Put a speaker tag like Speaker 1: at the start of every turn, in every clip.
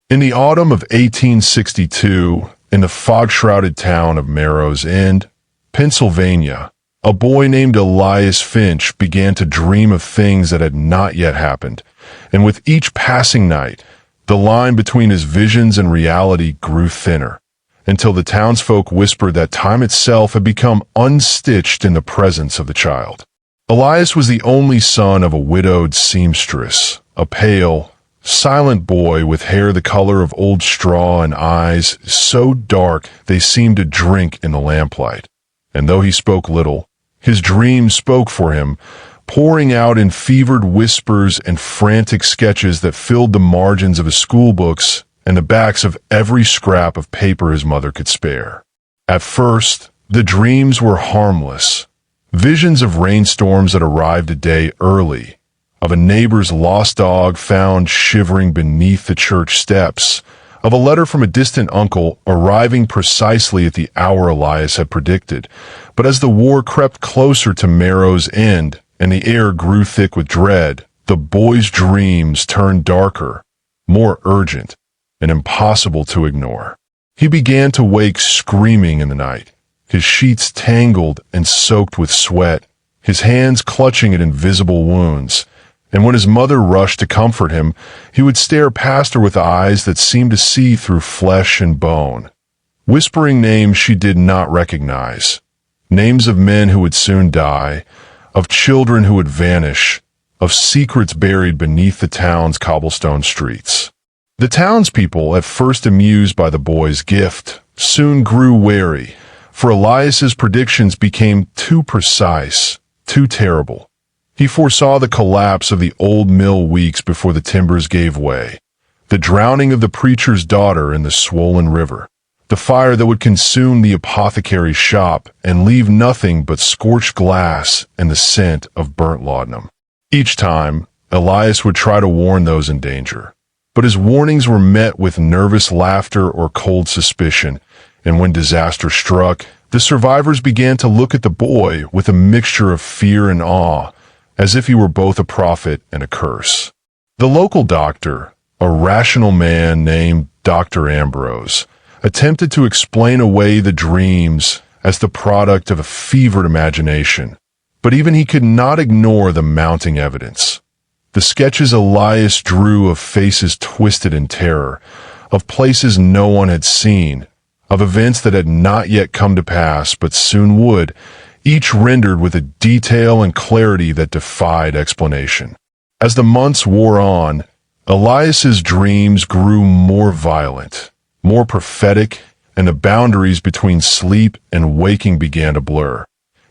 Speaker 1: In the autumn of 1862, in the fog-shrouded town of Marrow's End, Pennsylvania, a boy named Elias Finch began to dream of things that had not yet happened, and with each passing night, the line between his visions and reality grew thinner, until the townsfolk whispered that time itself had become unstitched in the presence of the child. Elias was the only son of a widowed seamstress, a pale, silent boy with hair the color of old straw and eyes so dark they seemed to drink in the lamplight. And though he spoke little, his dreams spoke for him, pouring out in fevered whispers and frantic sketches that filled the margins of his schoolbooks and the backs of every scrap of paper his mother could spare. At first, the dreams were harmless. Visions of rainstorms that arrived a day early, of a neighbor's lost dog found shivering beneath the church steps, of a letter from a distant uncle arriving precisely at the hour Elias had predicted. But as the war crept closer to Marrow's End and the air grew thick with dread, the boy's dreams turned darker, more urgent, and impossible to ignore. He began to wake screaming in the night, his sheets tangled and soaked with sweat, his hands clutching at invisible wounds. And when his mother rushed to comfort him, he would stare past her with eyes that seemed to see through flesh and bone, whispering names she did not recognize, names of men who would soon die, of children who would vanish, of secrets buried beneath the town's cobblestone streets. The townspeople, at first amused by the boy's gift, soon grew wary, for Elias's predictions became too precise, too terrible. He foresaw the collapse of the old mill weeks before the timbers gave way, the drowning of the preacher's daughter in the swollen river, the fire that would consume the apothecary's shop and leave nothing but scorched glass and the scent of burnt laudanum. Each time, Elias would try to warn those in danger, but his warnings were met with nervous laughter or cold suspicion, and when disaster struck, the survivors began to look at the boy with a mixture of fear and awe, as if he were both a prophet and a curse. The local doctor, a rational man named Dr. Ambrose, attempted to explain away the dreams as the product of a fevered imagination, but even he could not ignore the mounting evidence. The sketches Elias drew of faces twisted in terror, of places no one had seen, of events that had not yet come to pass but soon would, each rendered with a detail and clarity that defied explanation. As the months wore on, Elias's dreams grew more violent, more prophetic, and the boundaries between sleep and waking began to blur.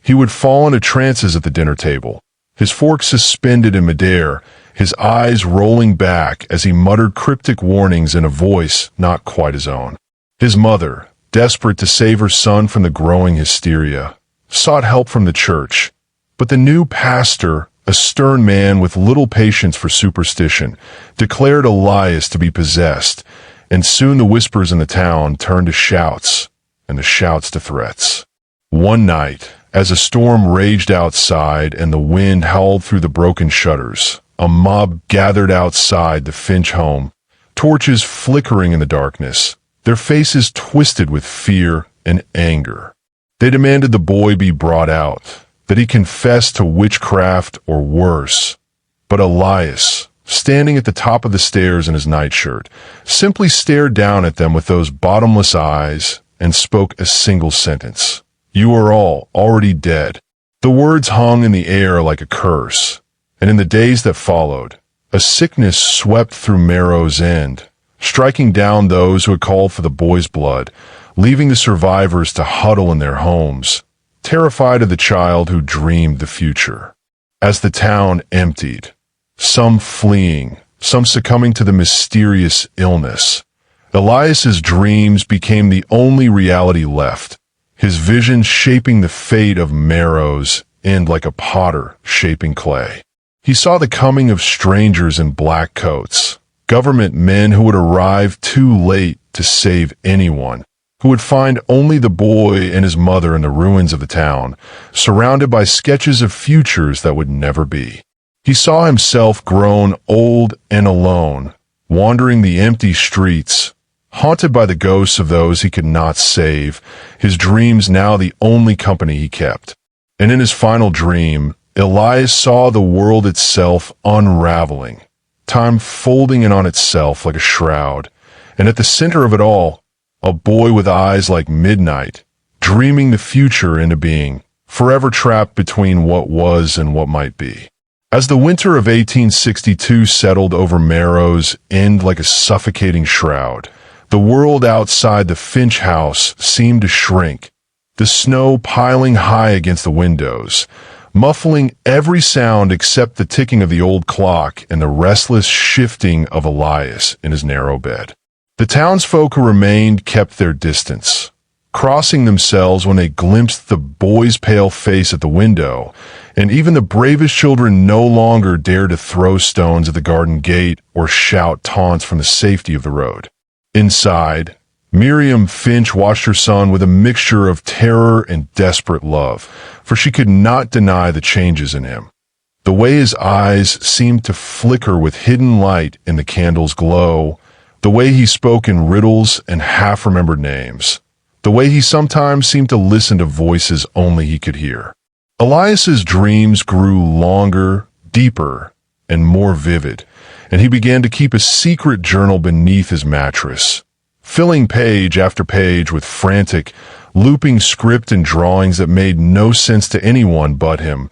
Speaker 1: He would fall into trances at the dinner table, his fork suspended in midair, his eyes rolling back as he muttered cryptic warnings in a voice not quite his own. His mother, desperate to save her son from the growing hysteria, sought help from the church, but the new pastor, a stern man with little patience for superstition, declared Elias to be possessed, and soon the whispers in the town turned to shouts, and the shouts to threats. One night, as a storm raged outside and the wind howled through the broken shutters, a mob gathered outside the Finch home, torches flickering in the darkness, their faces twisted with fear and anger. They demanded the boy be brought out, that he confess to witchcraft or worse. But Elias, standing at the top of the stairs in his nightshirt, simply stared down at them with those bottomless eyes and spoke a single sentence. "You are all already dead." The words hung in the air like a curse, and in the days that followed, a sickness swept through Marrow's End, striking down those who had called for the boy's blood, leaving the survivors to huddle in their homes, terrified of the child who dreamed the future. As the town emptied, some fleeing, some succumbing to the mysterious illness, Elias's dreams became the only reality left, his vision shaping the fate of Marrow's End like a potter shaping clay. He saw the coming of strangers in black coats, government men who would arrive too late to save anyone, who would find only the boy and his mother in the ruins of the town, surrounded by sketches of futures that would never be. He saw himself grown old and alone, wandering the empty streets, haunted by the ghosts of those he could not save, his dreams now the only company he kept. And in his final dream, Elias saw the world itself unraveling, time folding in on itself like a shroud, and at the center of it all, a boy with eyes like midnight, dreaming the future into being, forever trapped between what was and what might be. As the winter of 1862 settled over Merrow's End like a suffocating shroud, the world outside the Finch house seemed to shrink, the snow piling high against the windows, muffling every sound except the ticking of the old clock and the restless shifting of Elias in his narrow bed. The townsfolk who remained kept their distance, crossing themselves when they glimpsed the boy's pale face at the window, and even the bravest children no longer dared to throw stones at the garden gate or shout taunts from the safety of the road. Inside, Miriam Finch watched her son with a mixture of terror and desperate love, for she could not deny the changes in him. The way his eyes seemed to flicker with hidden light in the candle's glow, the way he spoke in riddles and half-remembered names, the way he sometimes seemed to listen to voices only he could hear. Elias's dreams grew longer, deeper, and more vivid, and he began to keep a secret journal beneath his mattress, filling page after page with frantic, looping script and drawings that made no sense to anyone but him,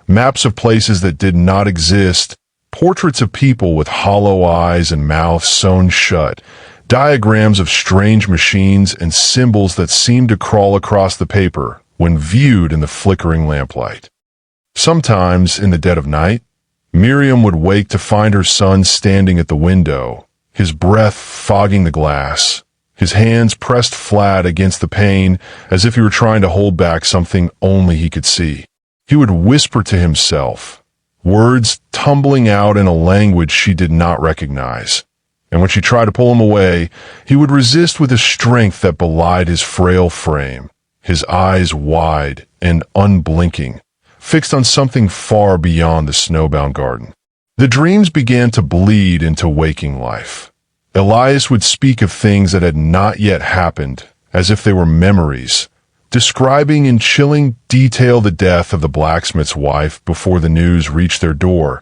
Speaker 1: maps of places that did not exist, portraits of people with hollow eyes and mouths sewn shut, diagrams of strange machines and symbols that seemed to crawl across the paper when viewed in the flickering lamplight. Sometimes, in the dead of night, Miriam would wake to find her son standing at the window, his breath fogging the glass, his hands pressed flat against the pane as if he were trying to hold back something only he could see. He would whisper to himself, words tumbling out in a language she did not recognize. And when she tried to pull him away, he would resist with a strength that belied his frail frame, his eyes wide and unblinking, fixed on something far beyond the snowbound garden. The dreams began to bleed into waking life. Elias would speak of things that had not yet happened, as if they were memories, describing in chilling detail the death of the blacksmith's wife before the news reached their door,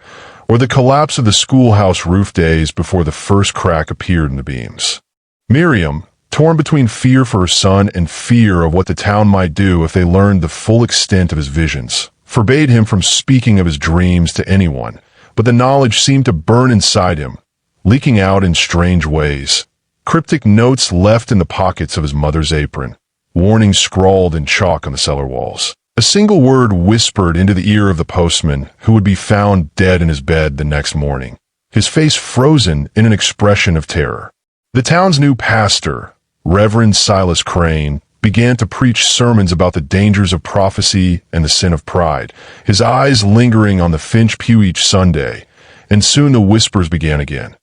Speaker 1: or the collapse of the schoolhouse roof days before the first crack appeared in the beams. Miriam, torn between fear for her son and fear of what the town might do if they learned the full extent of his visions, forbade him from speaking of his dreams to anyone, but the knowledge seemed to burn inside him, leaking out in strange ways. Cryptic notes left in the pockets of his mother's apron, warnings scrawled in chalk on the cellar walls. A single word whispered into the ear of the postman, who would be found dead in his bed the next morning, his face frozen in an expression of terror. The town's new pastor, Reverend Silas Crane, began to preach sermons about the dangers of prophecy and the sin of pride, his eyes lingering on the Finch pew each Sunday, and soon the whispers began again.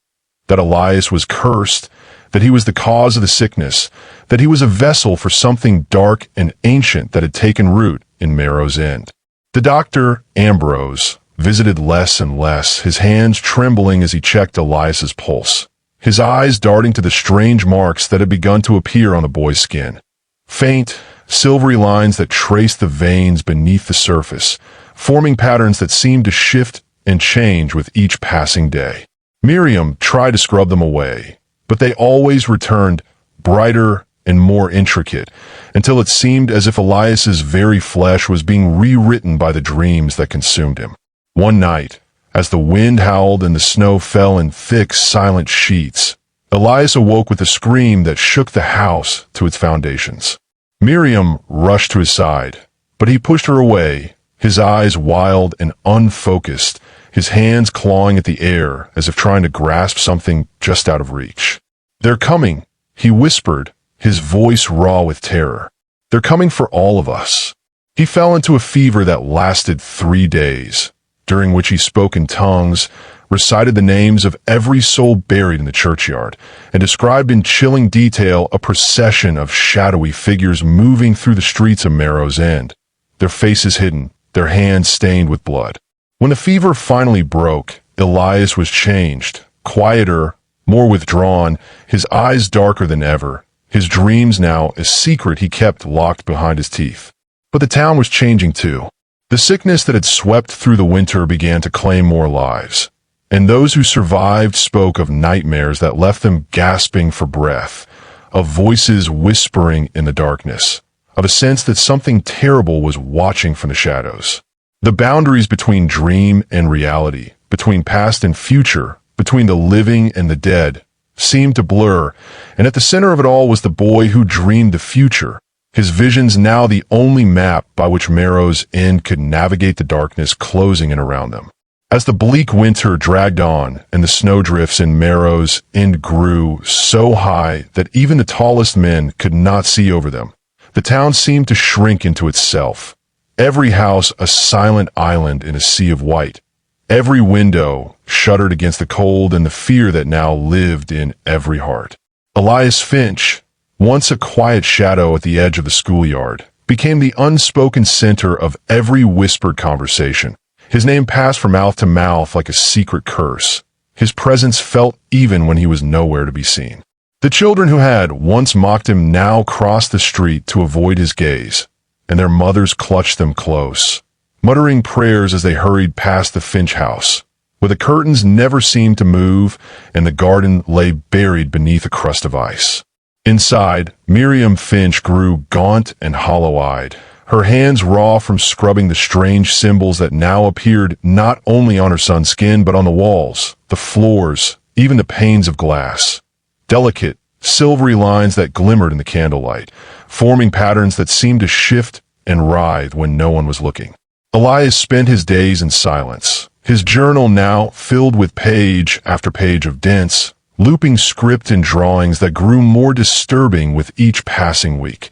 Speaker 1: That Elias was cursed, that he was the cause of the sickness, that he was a vessel for something dark and ancient that had taken root in Merrow's End. The doctor, Ambrose, visited less and less, his hands trembling as he checked Elias's pulse, his eyes darting to the strange marks that had begun to appear on the boy's skin. Faint, silvery lines that traced the veins beneath the surface, forming patterns that seemed to shift and change with each passing day. Miriam tried to scrub them away, but they always returned, brighter and more intricate, until it seemed as if Elias's very flesh was being rewritten by the dreams that consumed him. One night, as the wind howled and the snow fell in thick, silent sheets, Elias awoke with a scream that shook the house to its foundations. Miriam rushed to his side, but he pushed her away, his eyes wild and unfocused, his hands clawing at the air as if trying to grasp something just out of reach. "They're coming," he whispered, his voice raw with terror. "They're coming for all of us." He fell into a fever that lasted 3 days, during which he spoke in tongues, recited the names of every soul buried in the churchyard, and described in chilling detail a procession of shadowy figures moving through the streets of Merrow's End, their faces hidden, their hands stained with blood. When the fever finally broke, Elias was changed, quieter, more withdrawn, his eyes darker than ever, his dreams now a secret he kept locked behind his teeth. But the town was changing too. The sickness that had swept through the winter began to claim more lives, and those who survived spoke of nightmares that left them gasping for breath, of voices whispering in the darkness, of a sense that something terrible was watching from the shadows. The boundaries between dream and reality, between past and future, between the living and the dead, seemed to blur, and at the center of it all was the boy who dreamed the future, his visions now the only map by which Merrow's End could navigate the darkness closing in around them. As the bleak winter dragged on and the snowdrifts in Merrow's End grew so high that even the tallest men could not see over them, the town seemed to shrink into itself. Every house a silent island in a sea of white. Every window shuddered against the cold and the fear that now lived in every heart. Elias Finch, once a quiet shadow at the edge of the schoolyard, became the unspoken center of every whispered conversation. His name passed from mouth to mouth like a secret curse. His presence felt even when he was nowhere to be seen. The children who had once mocked him now crossed the street to avoid his gaze, and their mothers clutched them close, muttering prayers as they hurried past the Finch house, where the curtains never seemed to move and the garden lay buried beneath a crust of ice. Inside, Miriam Finch grew gaunt and hollow-eyed, her hands raw from scrubbing the strange symbols that now appeared not only on her son's skin but on the walls, the floors, even the panes of glass. Delicate, silvery lines that glimmered in the candlelight, forming patterns that seemed to shift and writhe when no one was looking. Elias spent his days in silence, his journal now filled with page after page of dense, looping script and drawings that grew more disturbing with each passing week.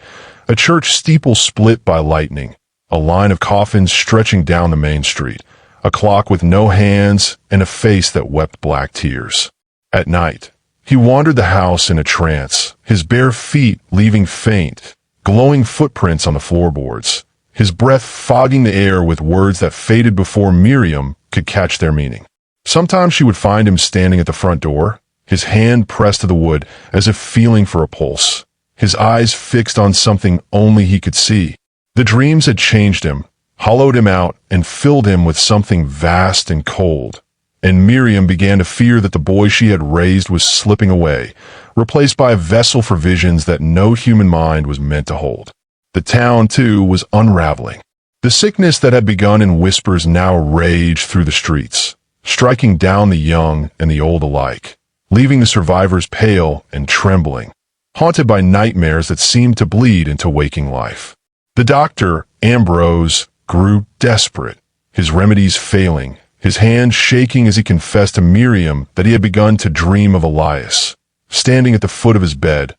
Speaker 1: A church steeple split by lightning, a line of coffins stretching down the main street, a clock with no hands and a face that wept black tears. At night, he wandered the house in a trance, his bare feet leaving faint, glowing footprints on the floorboards, his breath fogging the air with words that faded before Miriam could catch their meaning. Sometimes she would find him standing at the front door, his hand pressed to the wood as if feeling for a pulse, his eyes fixed on something only he could see. The dreams had changed him, hollowed him out, and filled him with something vast and cold. And Miriam began to fear that the boy she had raised was slipping away, replaced by a vessel for visions that no human mind was meant to hold. The town, too, was unraveling. The sickness that had begun in whispers now raged through the streets, striking down the young and the old alike, leaving the survivors pale and trembling, haunted by nightmares that seemed to bleed into waking life. The doctor, Ambrose, grew desperate, his remedies failing, his hand shaking as he confessed to Miriam that he had begun to dream of Elias, standing at the foot of his bed,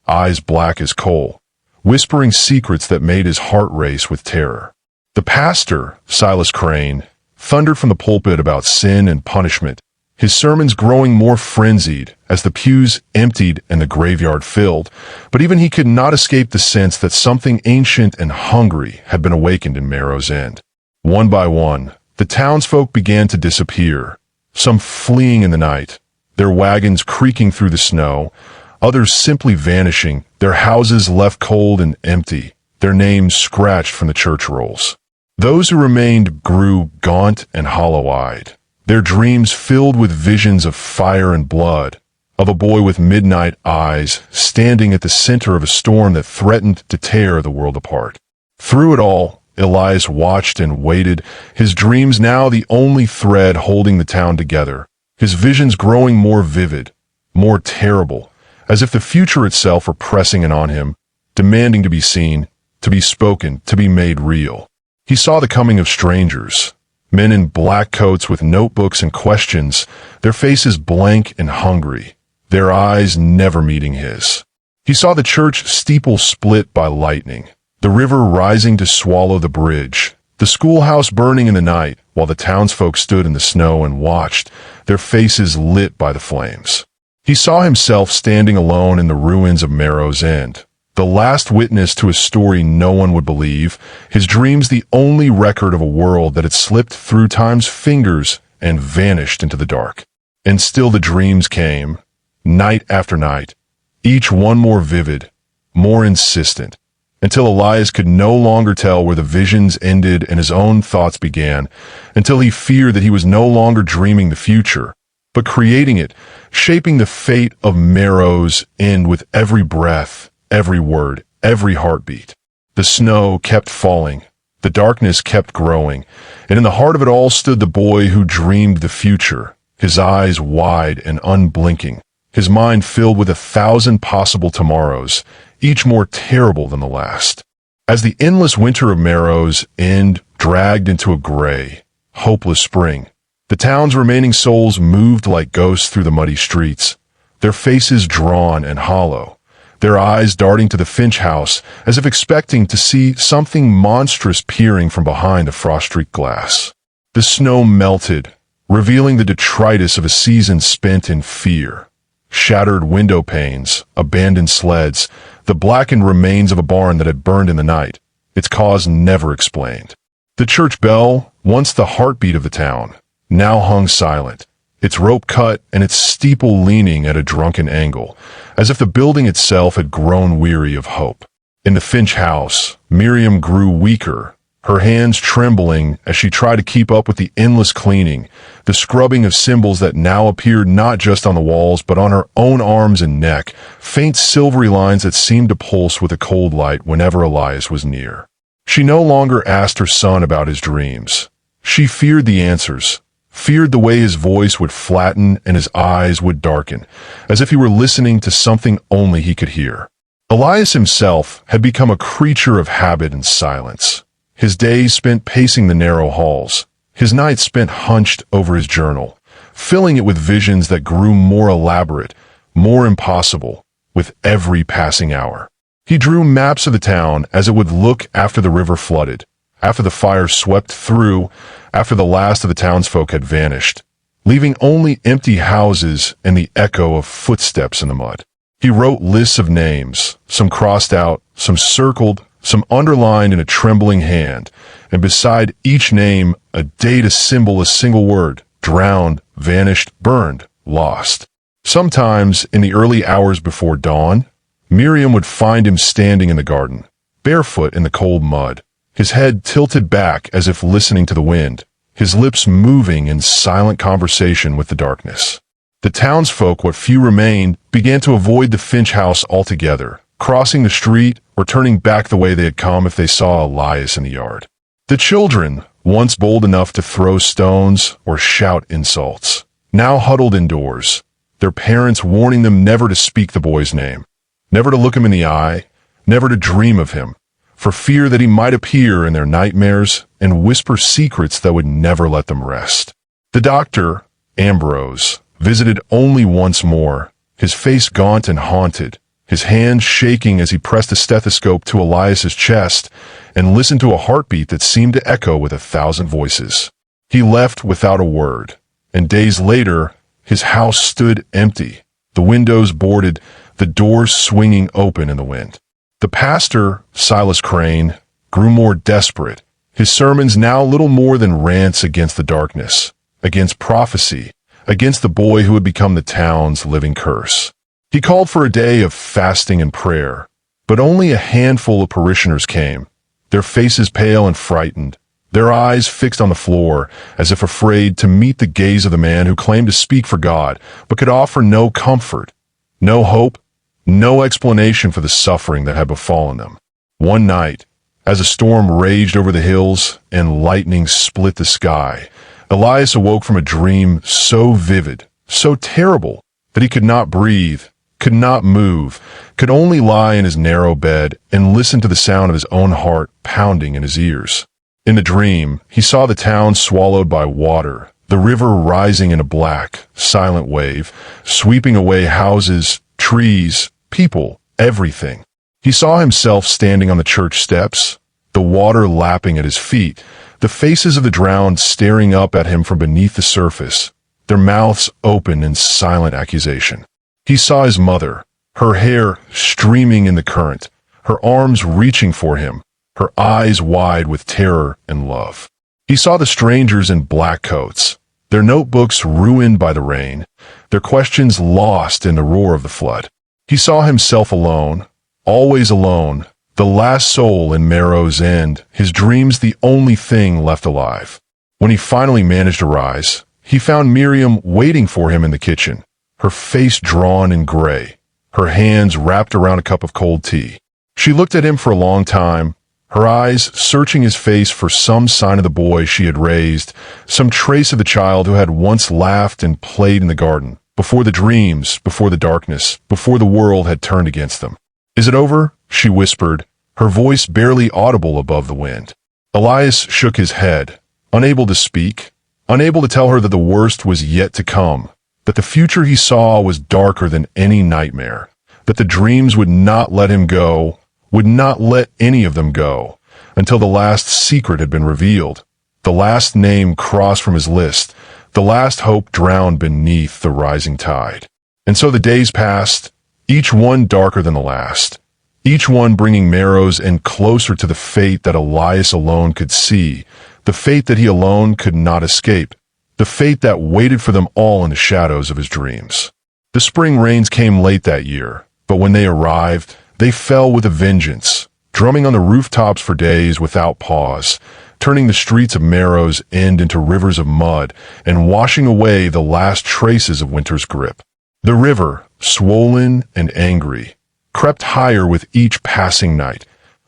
Speaker 1: eyes black as coal, whispering secrets that made his heart race with terror. The pastor, Silas Crane, thundered from the pulpit about sin and punishment, his sermons growing more frenzied as the pews emptied and the graveyard filled, but even he could not escape the sense that something ancient and hungry had been awakened in Merrow's End. One by one, the townsfolk began to disappear, some fleeing in the night, their wagons creaking through the snow, others simply vanishing, their houses left cold and empty, their names scratched from the church rolls. Those who remained grew gaunt and hollow-eyed, their dreams filled with visions of fire and blood, of a boy with midnight eyes standing at the center of a storm that threatened to tear the world apart. Through it all, Elias watched and waited, his dreams now the only thread holding the town together, his visions growing more vivid, more terrible, as if the future itself were pressing in on him, demanding to be seen, to be spoken, to be made real. He saw the coming of strangers, men in black coats with notebooks and questions, their faces blank and hungry, their eyes never meeting his. He saw the church steeple split by lightning, the river rising to swallow the bridge, the schoolhouse burning in the night, while the townsfolk stood in the snow and watched, their faces lit by the flames. He saw himself standing alone in the ruins of Merrow's End, the last witness to a story no one would believe, his dreams the only record of a world that had slipped through time's fingers and vanished into the dark. And still the dreams came, night after night, each one more vivid, more insistent, until Elias could no longer tell where the visions ended and his own thoughts began, until he feared that he was no longer dreaming the future, but creating it, shaping the fate of Merrow's End with every breath, every word, every heartbeat. The snow kept falling, the darkness kept growing, and in the heart of it all stood the boy who dreamed the future, his eyes wide and unblinking, his mind filled with 1,000 possible tomorrows, each more terrible than the last. As the endless winter of Merrow's End dragged into a gray, hopeless spring, the town's remaining souls moved like ghosts through the muddy streets, their faces drawn and hollow, their eyes darting to the Finch house as if expecting to see something monstrous peering from behind the frost-streaked glass. The snow melted, revealing the detritus of a season spent in fear. Shattered window panes, abandoned sleds, the blackened remains of a barn that had burned in the night, its cause never explained. The church bell, once the heartbeat of the town, now hung silent, its rope cut and its steeple leaning at a drunken angle, as if the building itself had grown weary of hope. In the Finch house, Miriam grew weaker, her hands trembling as she tried to keep up with the endless cleaning, the scrubbing of symbols that now appeared not just on the walls but on her own arms and neck, faint silvery lines that seemed to pulse with a cold light whenever Elias was near. She no longer asked her son about his dreams. She feared the answers, feared the way his voice would flatten and his eyes would darken, as if he were listening to something only he could hear. Elias himself had become a creature of habit and silence. His days spent pacing the narrow halls, his nights spent hunched over his journal, filling it with visions that grew more elaborate, more impossible, with every passing hour. He drew maps of the town as it would look after the river flooded, after the fire swept through, after the last of the townsfolk had vanished, leaving only empty houses and the echo of footsteps in the mud. He wrote lists of names, some crossed out, some circled, some underlined in a trembling hand, and beside each name a date, a symbol, a single word: drowned, vanished, burned, lost. Sometimes, in the early hours before dawn, Miriam would find him standing in the garden, barefoot in the cold mud, his head tilted back as if listening to the wind, his lips moving in silent conversation with the darkness. The townsfolk, what few remained, began to avoid the Finch house altogether, crossing the street or turning back the way they had come if they saw Elias in the yard. The children, once bold enough to throw stones or shout insults, now huddled indoors, their parents warning them never to speak the boy's name, never to look him in the eye, never to dream of him, for fear that he might appear in their nightmares and whisper secrets that would never let them rest. The doctor, Ambrose, visited only once more, his face gaunt and haunted, his hands shaking as he pressed a stethoscope to Elias's chest and listened to a heartbeat that seemed to echo with 1,000 voices. He left without a word, and days later, his house stood empty, the windows boarded, the doors swinging open in the wind. The pastor, Silas Crane, grew more desperate, his sermons now little more than rants against the darkness, against prophecy, against the boy who had become the town's living curse. He called for a day of fasting and prayer, but only a handful of parishioners came, their faces pale and frightened, their eyes fixed on the floor as if afraid to meet the gaze of the man who claimed to speak for God but could offer no comfort, no hope, no explanation for the suffering that had befallen them. One night, as a storm raged over the hills and lightning split the sky, Elias awoke from a dream so vivid, so terrible, that he could not breathe, could not move, could only lie in his narrow bed and listen to the sound of his own heart pounding in his ears. In the dream, he saw the town swallowed by water, the river rising in a black, silent wave, sweeping away houses, trees, people, everything. He saw himself standing on the church steps, the water lapping at his feet, the faces of the drowned staring up at him from beneath the surface, their mouths open in silent accusation. He saw his mother, her hair streaming in the current, her arms reaching for him, her eyes wide with terror and love. He saw the strangers in black coats, their notebooks ruined by the rain, their questions lost in the roar of the flood. He saw himself alone, always alone, the last soul in Marrow's End, his dreams the only thing left alive. When he finally managed to rise, he found Miriam waiting for him in the kitchen, her face drawn in gray, her hands wrapped around a cup of cold tea. She looked at him for a long time, her eyes searching his face for some sign of the boy she had raised, some trace of the child who had once laughed and played in the garden, before the dreams, before the darkness, before the world had turned against them. "Is it over?" she whispered, her voice barely audible above the wind. Elias shook his head, unable to speak, unable to tell her that the worst was yet to come, that the future he saw was darker than any nightmare, that the dreams would not let him go, would not let any of them go, until the last secret had been revealed, the last name crossed from his list, the last hope drowned beneath the rising tide. And so the days passed, each one darker than the last, each one bringing Marrow's End closer to the fate that Elias alone could see, the fate that he alone could not escape, the fate that waited for them all in the shadows of his dreams. The spring rains came late that year, but when they arrived, they fell with a vengeance, drumming on the rooftops for days without pause, turning the streets of Marrow's End into rivers of mud and washing away the last traces of winter's grip. The river, swollen and angry, crept higher with each passing night,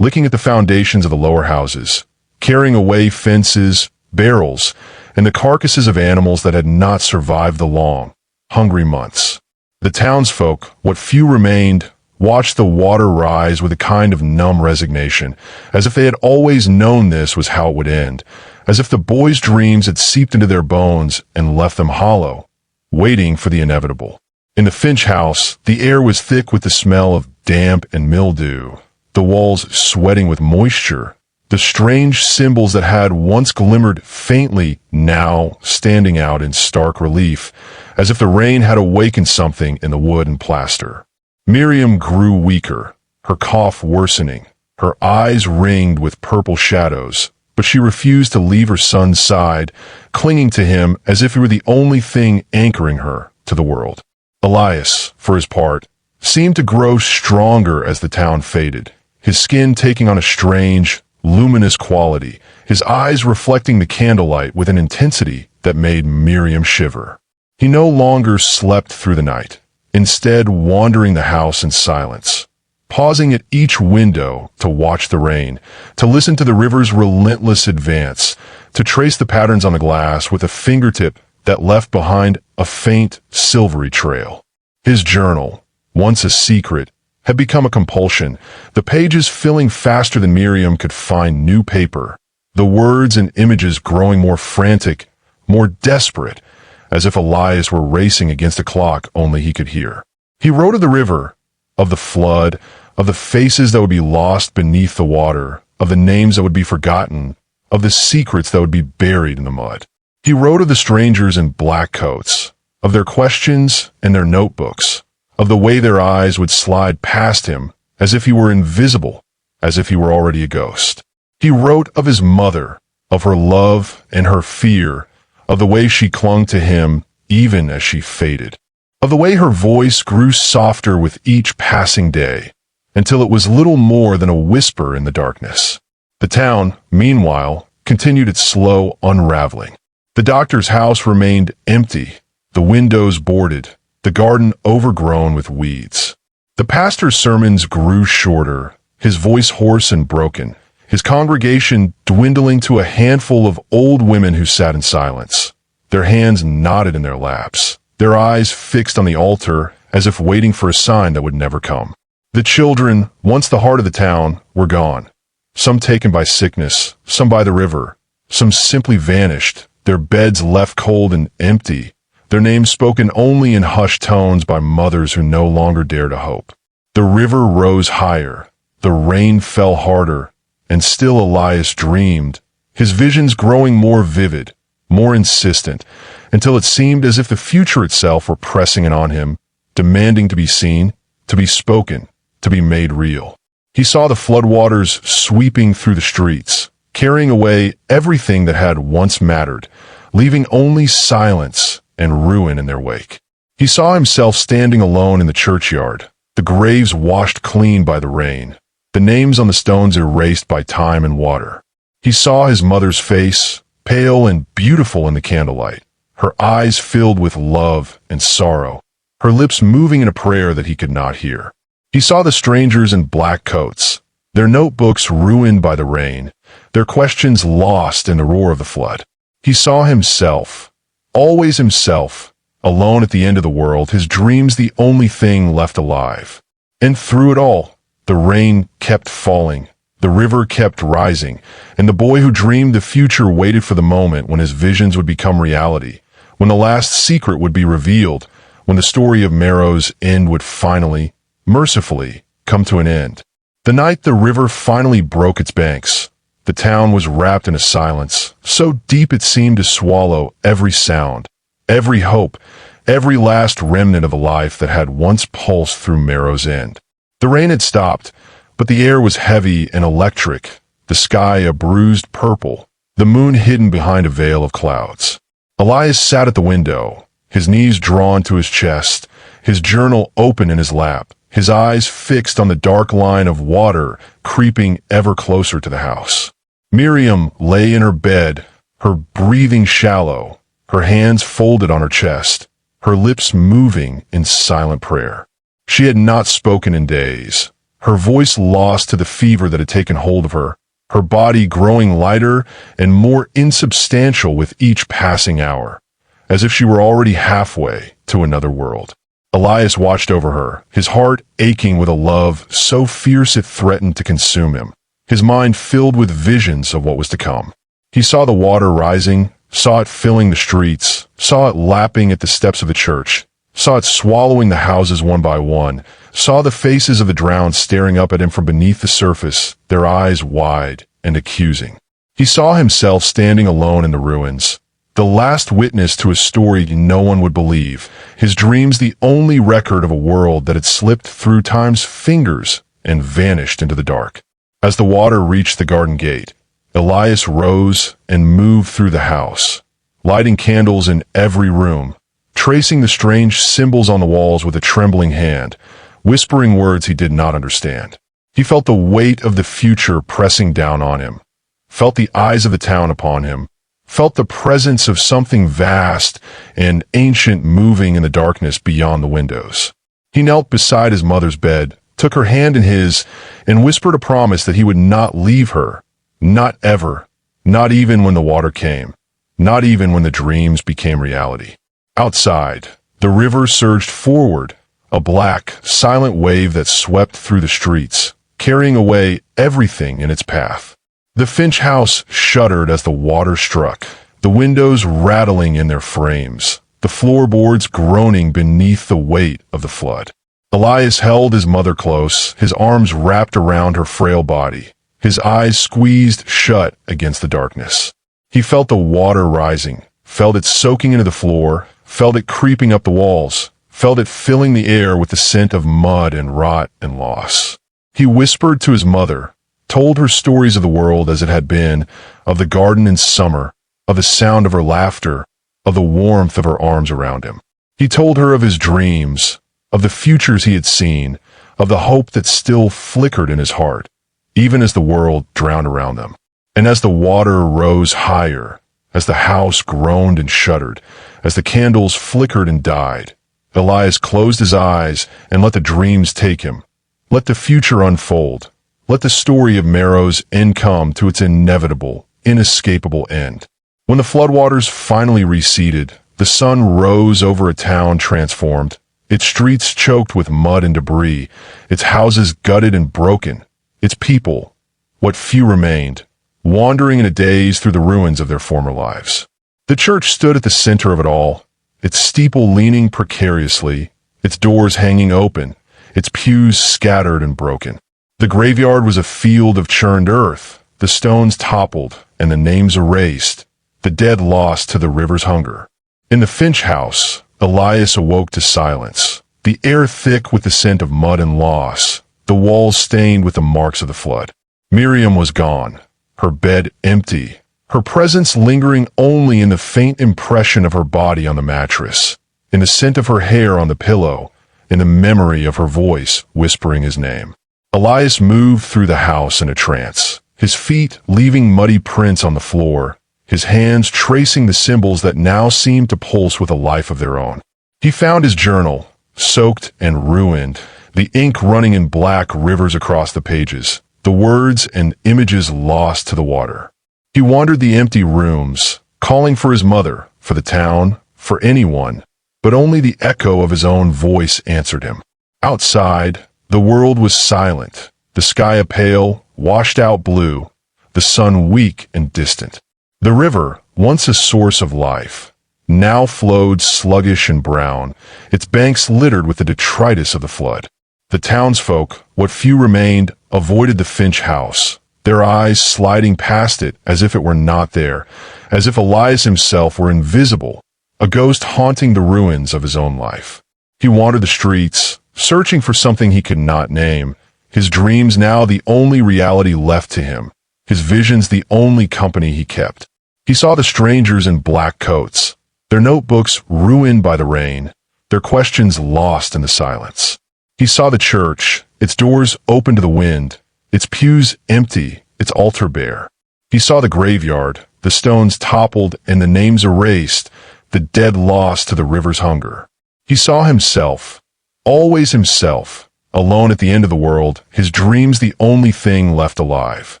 Speaker 1: licking at the foundations of the lower houses, carrying away fences, barrels, and the carcasses of animals that had not survived the long, hungry months. The townsfolk, what few remained, watched the water rise with a kind of numb resignation, as if they had always known this was how it would end, as if the boys' dreams had seeped into their bones and left them hollow, waiting for the inevitable. In the Finch house, the air was thick with the smell of damp and mildew, the walls sweating with moisture, the strange symbols that had once glimmered faintly now standing out in stark relief, as if the rain had awakened something in the wood and plaster. Miriam grew weaker, her cough worsening, her eyes ringed with purple shadows, but she refused to leave her son's side, clinging to him as if he were the only thing anchoring her to the world. Elias, for his part, seemed to grow stronger as the town faded, his skin taking on a strange, luminous quality, his eyes reflecting the candlelight with an intensity that made Miriam shiver. He no longer slept through the night, instead wandering the house in silence, pausing at each window to watch the rain, to listen to the river's relentless advance, to trace the patterns on the glass with a fingertip that left behind a faint, silvery trail. His journal, once a secret, had become a compulsion, the pages filling faster than Miriam could find new paper, the words and images growing more frantic, more desperate, as if Elias were racing against a clock only he could hear. He wrote of the river, of the flood, of the faces that would be lost beneath the water, of the names that would be forgotten, of the secrets that would be buried in the mud. He wrote of the strangers in black coats, of their questions and their notebooks, of the way their eyes would slide past him as if he were invisible, as if he were already a ghost. He wrote of his mother, of her love and her fear, of the way she clung to him even as she faded, of the way her voice grew softer with each passing day, until it was little more than a whisper in the darkness. The town, meanwhile, continued its slow unraveling. The doctor's house remained empty, the windows boarded, the garden overgrown with weeds. The pastor's sermons grew shorter, his voice hoarse and broken, his congregation dwindling to a handful of old women who sat in silence, their hands knotted in their laps, their eyes fixed on the altar as if waiting for a sign that would never come. The children, once the heart of the town, were gone, some taken by sickness, some by the river, some simply vanished, their beds left cold and empty, their names spoken only in hushed tones by mothers who no longer dare to hope. The river rose higher, the rain fell harder, and still Elias dreamed, his visions growing more vivid, more insistent, until it seemed as if the future itself were pressing in on him, demanding to be seen, to be spoken, to be made real. He saw the floodwaters sweeping through the streets, carrying away everything that had once mattered, leaving only silence and ruin in their wake. He saw himself standing alone in the churchyard, the graves washed clean by the rain, the names on the stones erased by time and water. He saw his mother's face, pale and beautiful in the candlelight, her eyes filled with love and sorrow, her lips moving in a prayer that he could not hear. He saw the strangers in black coats, their notebooks ruined by the rain, their questions lost in the roar of the flood. He saw himself, always himself, alone at the end of the world, his dreams the only thing left alive. And through it all, the rain kept falling, the river kept rising, and the boy who dreamed the future waited for the moment when his visions would become reality, when the last secret would be revealed, when the story of Merrow's end would finally, mercifully, come to an end. The night the river finally broke its banks, the town was wrapped in a silence, so deep it seemed to swallow every sound, every hope, every last remnant of a life that had once pulsed through Merrow's End. The rain had stopped, but the air was heavy and electric, the sky a bruised purple, the moon hidden behind a veil of clouds. Elias sat at the window, his knees drawn to his chest, his journal open in his lap, his eyes fixed on the dark line of water creeping ever closer to the house. Miriam lay in her bed, her breathing shallow, her hands folded on her chest, her lips moving in silent prayer. She had not spoken in days, her voice lost to the fever that had taken hold of her, her body growing lighter and more insubstantial with each passing hour, as if she were already halfway to another world. Elias watched over her, his heart aching with a love so fierce it threatened to consume him, his mind filled with visions of what was to come. He saw the water rising, saw it filling the streets, saw it lapping at the steps of the church, saw it swallowing the houses one by one, saw the faces of the drowned staring up at him from beneath the surface, their eyes wide and accusing. He saw himself standing alone in the ruins, the last witness to a story no one would believe, his dreams the only record of a world that had slipped through time's fingers and vanished into the dark. As the water reached the garden gate, Elias rose and moved through the house, lighting candles in every room, tracing the strange symbols on the walls with a trembling hand, whispering words he did not understand. He felt the weight of the future pressing down on him, felt the eyes of the town upon him, felt the presence of something vast and ancient moving in the darkness beyond the windows. He knelt beside his mother's bed, took her hand in his, and whispered a promise that he would not leave her, not ever, not even when the water came, not even when the dreams became reality. Outside, the river surged forward, a black, silent wave that swept through the streets, carrying away everything in its path. The Finch house shuddered as the water struck, the windows rattling in their frames, the floorboards groaning beneath the weight of the flood. Elias held his mother close, his arms wrapped around her frail body, his eyes squeezed shut against the darkness. He felt the water rising, felt it soaking into the floor, felt it creeping up the walls, felt it filling the air with the scent of mud and rot and loss. He whispered to his mother, told her stories of the world as it had been, of the garden in summer, of the sound of her laughter, of the warmth of her arms around him. He told her of his dreams, of the futures he had seen, of the hope that still flickered in his heart, even as the world drowned around them. And as the water rose higher, as the house groaned and shuddered, as the candles flickered and died, Elias closed his eyes and let the dreams take him. Let the future unfold. Let the story of Merrow's End come to its inevitable, inescapable end. When the floodwaters finally receded, the sun rose over a town transformed, its streets choked with mud and debris, its houses gutted and broken, its people, what few remained, wandering in a daze through the ruins of their former lives. The church stood at the center of it all, its steeple leaning precariously, its doors hanging open, its pews scattered and broken. The graveyard was a field of churned earth, the stones toppled and the names erased, the dead lost to the river's hunger. In the Finch house, Elias awoke to silence, the air thick with the scent of mud and loss, the walls stained with the marks of the flood. Miriam was gone, her bed empty, her presence lingering only in the faint impression of her body on the mattress, in the scent of her hair on the pillow, in the memory of her voice whispering his name. Elias moved through the house in a trance, his feet leaving muddy prints on the floor, his hands tracing the symbols that now seemed to pulse with a life of their own. He found his journal, soaked and ruined, the ink running in black rivers across the pages, the words and images lost to the water. He wandered the empty rooms, calling for his mother, for the town, for anyone, but only the echo of his own voice answered him. Outside, the world was silent, the sky a pale, washed-out blue, the sun weak and distant. The river, once a source of life, now flowed sluggish and brown, its banks littered with the detritus of the flood. The townsfolk, what few remained, avoided the Finch house, their eyes sliding past it as if it were not there, as if Elias himself were invisible, a ghost haunting the ruins of his own life. He wandered the streets, searching for something he could not name, his dreams now the only reality left to him, his visions the only company he kept. He saw the strangers in black coats, their notebooks ruined by the rain, their questions lost in the silence. He saw the church, its doors open to the wind, its pews empty, its altar bare. He saw the graveyard, the stones toppled and the names erased, the dead lost to the river's hunger. He saw himself, always himself, alone at the end of the world, his dreams the only thing left alive.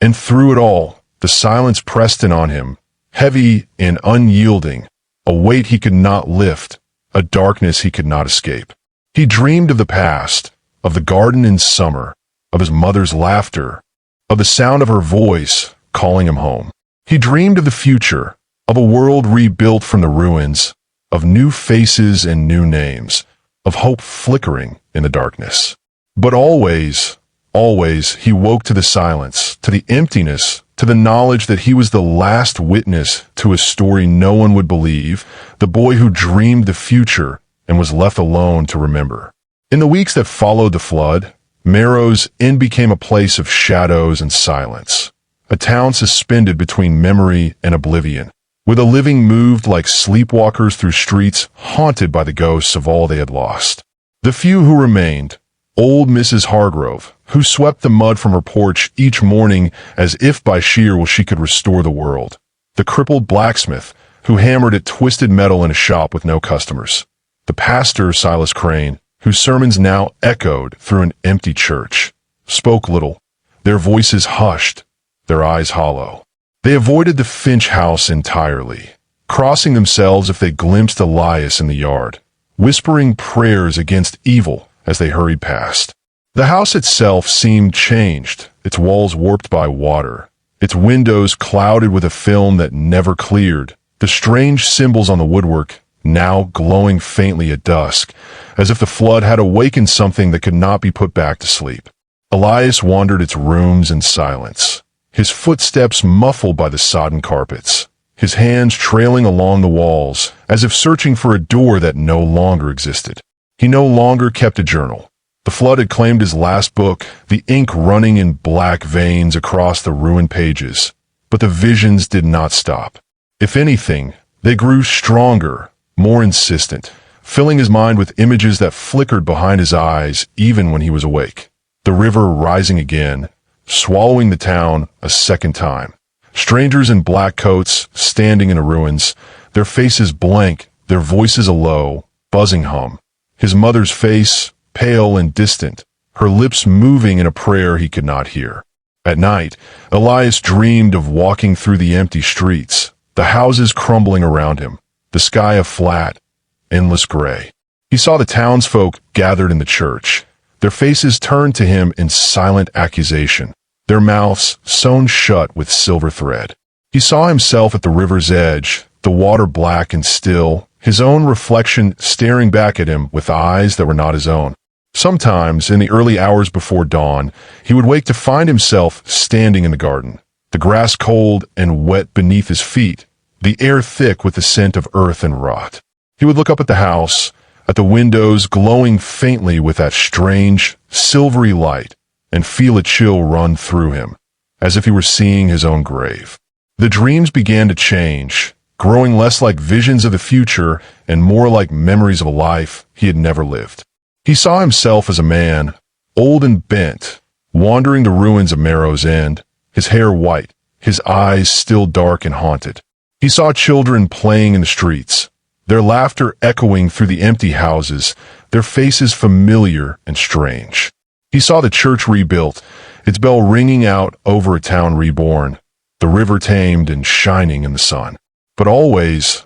Speaker 1: And through it all, the silence pressed in on him, heavy and unyielding, a weight he could not lift, a darkness he could not escape. He dreamed of the past, of the garden in summer, of his mother's laughter, of the sound of her voice calling him home. He dreamed of the future, of a world rebuilt from the ruins, of new faces and new names, of hope flickering in the darkness. But always, always he woke to the silence, to the emptiness, to the knowledge that he was the last witness to a story no one would believe, the boy who dreamed the future and was left alone to remember. In the weeks that followed the flood, Merrow's Inn became a place of shadows and silence, a town suspended between memory and oblivion, where the living moved like sleepwalkers through streets haunted by the ghosts of all they had lost. The few who remained, old Mrs. Hargrove, who swept the mud from her porch each morning as if by sheer will she could restore the world, the crippled blacksmith, who hammered at twisted metal in a shop with no customers, the pastor Silas Crane, whose sermons now echoed through an empty church, spoke little, their voices hushed, their eyes hollow. They avoided the Finch house entirely, crossing themselves if they glimpsed Elias in the yard, whispering prayers against evil as they hurried past. The house itself seemed changed, its walls warped by water, its windows clouded with a film that never cleared, the strange symbols on the woodwork now glowing faintly at dusk, as if the flood had awakened something that could not be put back to sleep. Elias wandered its rooms in silence, his footsteps muffled by the sodden carpets, his hands trailing along the walls, as if searching for a door that no longer existed. He no longer kept a journal. The flood had claimed his last book, the ink running in black veins across the ruined pages, but the visions did not stop. If anything, they grew stronger, more insistent, filling his mind with images that flickered behind his eyes even when he was awake. The river rising again, swallowing the town a second time. Strangers in black coats standing in the ruins, their faces blank, their voices a low, buzzing hum. His mother's face, pale and distant, her lips moving in a prayer he could not hear. At night, Elias dreamed of walking through the empty streets, the houses crumbling around him, the sky a flat, endless gray. He saw the townsfolk gathered in the church, their faces turned to him in silent accusation, their mouths sewn shut with silver thread. He saw himself at the river's edge, the water black and still, his own reflection staring back at him with eyes that were not his own. Sometimes, in the early hours before dawn, he would wake to find himself standing in the garden, the grass cold and wet beneath his feet, the air thick with the scent of earth and rot. He would look up at the house, at the windows glowing faintly with that strange, silvery light, and feel a chill run through him, as if he were seeing his own grave. The dreams began to change, growing less like visions of the future and more like memories of a life he had never lived. He saw himself as a man, old and bent, wandering the ruins of Marrow's End, his hair white, his eyes still dark and haunted. He saw children playing in the streets, their laughter echoing through the empty houses, their faces familiar and strange. He saw the church rebuilt, its bell ringing out over a town reborn, the river tamed and shining in the sun. But always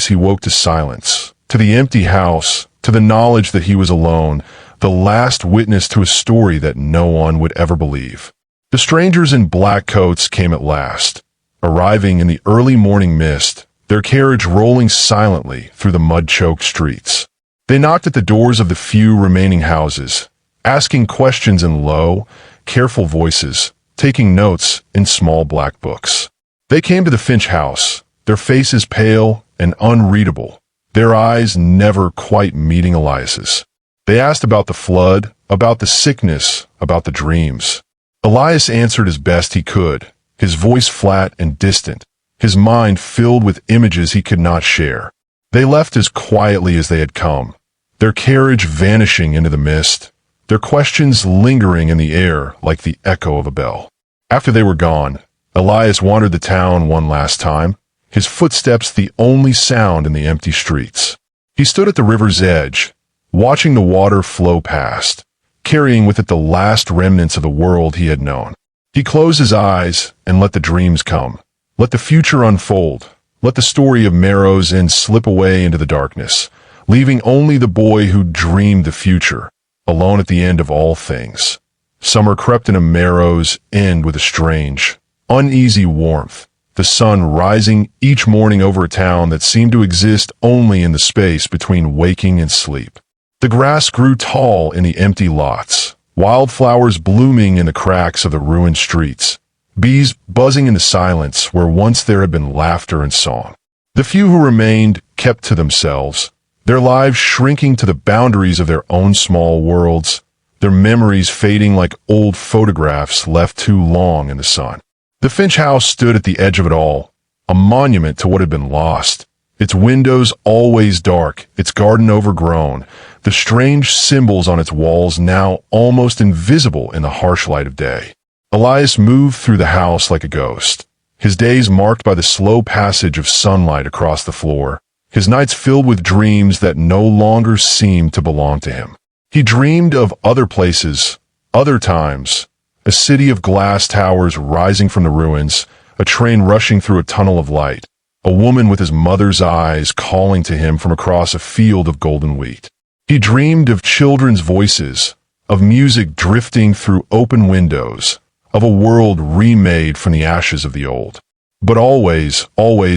Speaker 1: he woke to silence, to the empty house, to the knowledge that he was alone, the last witness to a story that no one would ever believe. The strangers in black coats came at last, arriving in the early morning mist, their carriage rolling silently through the mud-choked streets. They knocked at the doors of the few remaining houses, asking questions in low, careful voices, taking notes in small black books. They came to the Finch house, their faces pale and unreadable, their eyes never quite meeting Elias's. They asked about the flood, about the sickness, about the dreams. Elias answered as best he could, his voice flat and distant, his mind filled with images he could not share. They left as quietly as they had come, their carriage vanishing into the mist, their questions lingering in the air like the echo of a bell. After they were gone, Elias wandered the town one last time, his footsteps the only sound in the empty streets. He stood at the river's edge, watching the water flow past, carrying with it the last remnants of the world he had known. He closed his eyes and let the dreams come. Let the future unfold. Let the story of Marrow's End slip away into the darkness, leaving only the boy who dreamed the future, alone at the end of all things. Summer crept into Marrow's End with a strange, uneasy warmth, the sun rising each morning over a town that seemed to exist only in the space between waking and sleep. The grass grew tall in the empty lots, wildflowers blooming in the cracks of the ruined streets, bees buzzing in the silence where once there had been laughter and song. The few who remained kept to themselves, their lives shrinking to the boundaries of their own small worlds, their memories fading like old photographs left too long in the sun. The Finch house stood at the edge of it all, a monument to what had been lost, its windows always dark, its garden overgrown, the strange symbols on its walls now almost invisible in the harsh light of day. Elias moved through the house like a ghost, his days marked by the slow passage of sunlight across the floor, his nights filled with dreams that no longer seemed to belong to him. He dreamed of other places, other times, a city of glass towers rising from the ruins, a train rushing through a tunnel of light, a woman with his mother's eyes calling to him from across a field of golden wheat. He dreamed of children's voices, of music drifting through open windows, of a world remade from the ashes of the old. But always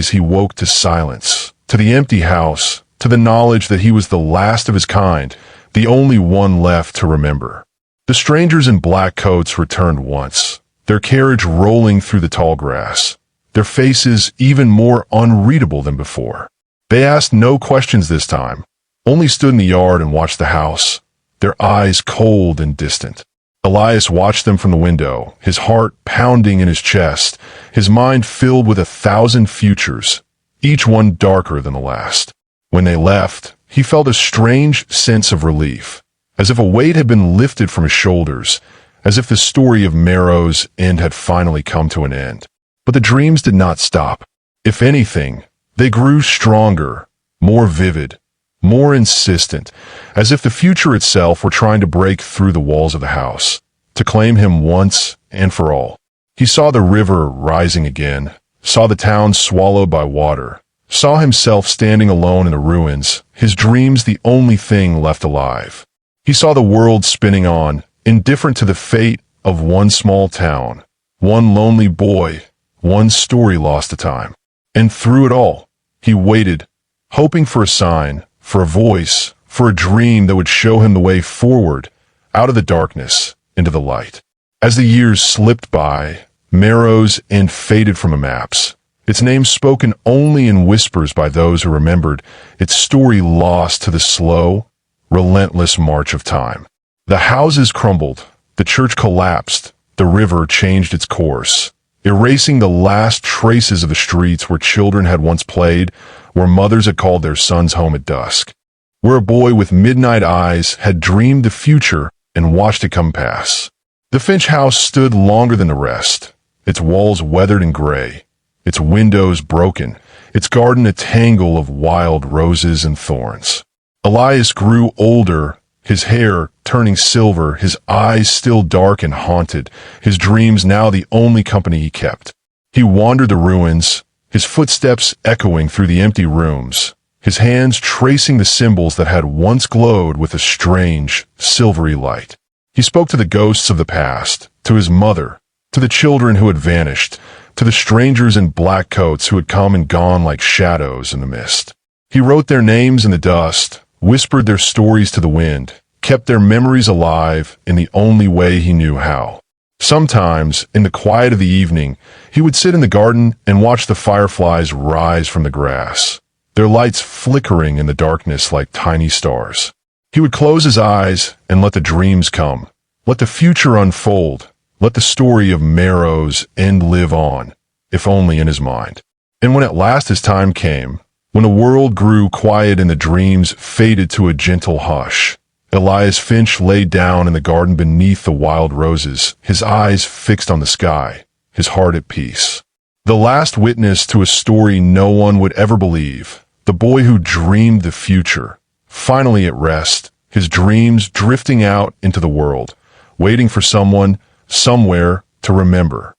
Speaker 1: he woke to silence, to the empty house, to the knowledge that he was the last of his kind, the only one left to remember. The strangers in black coats returned once, their carriage rolling through the tall grass, their faces even more unreadable than before. They asked no questions this time, only stood in the yard and watched the house, their eyes cold and distant. Elias watched them from the window, his heart pounding in his chest, his mind filled with 1,000 futures, each one darker than the last. When they left, he felt a strange sense of relief, as if a weight had been lifted from his shoulders, as if the story of Marrow's End had finally come to an end. But the dreams did not stop. If anything, they grew stronger, more vivid, more insistent, as if the future itself were trying to break through the walls of the house, to claim him once and for all. He saw the river rising again, saw the town swallowed by water, saw himself standing alone in the ruins, his dreams the only thing left alive. He saw the world spinning on, indifferent to the fate of one small town, one lonely boy, one story lost to time. And through it all, he waited, hoping for a sign, for a voice, for a dream that would show him the way forward, out of the darkness, into the light. As the years slipped by, Marrow's End faded from the maps, its name spoken only in whispers by those who remembered, its story lost to the slow, relentless march of time. The houses crumbled, the church collapsed, the river changed its course, erasing the last traces of the streets where children had once played, where mothers had called their sons home at dusk, where a boy with midnight eyes had dreamed the future and watched it come past. The Finch house stood longer than the rest, its walls weathered and gray, its windows broken, its garden a tangle of wild roses and thorns. Elias grew older, his hair turning silver, his eyes still dark and haunted, his dreams now the only company he kept. He wandered the ruins, his footsteps echoing through the empty rooms, his hands tracing the symbols that had once glowed with a strange, silvery light. He spoke to the ghosts of the past, to his mother, to the children who had vanished, to the strangers in black coats who had come and gone like shadows in the mist. He wrote their names in the dust, whispered their stories to the wind, kept their memories alive in the only way he knew how. Sometimes, in the quiet of the evening, he would sit in the garden and watch the fireflies rise from the grass, their lights flickering in the darkness like tiny stars. He would close his eyes and let the dreams come, let the future unfold, let the story of Merrow's End live on, if only in his mind. And when at last his time came, when the world grew quiet and the dreams faded to a gentle hush, Elias Finch lay down in the garden beneath the wild roses, his eyes fixed on the sky, his heart at peace. The last witness to a story no one would ever believe, the boy who dreamed the future, finally at rest, his dreams drifting out into the world, waiting for someone, somewhere, to remember.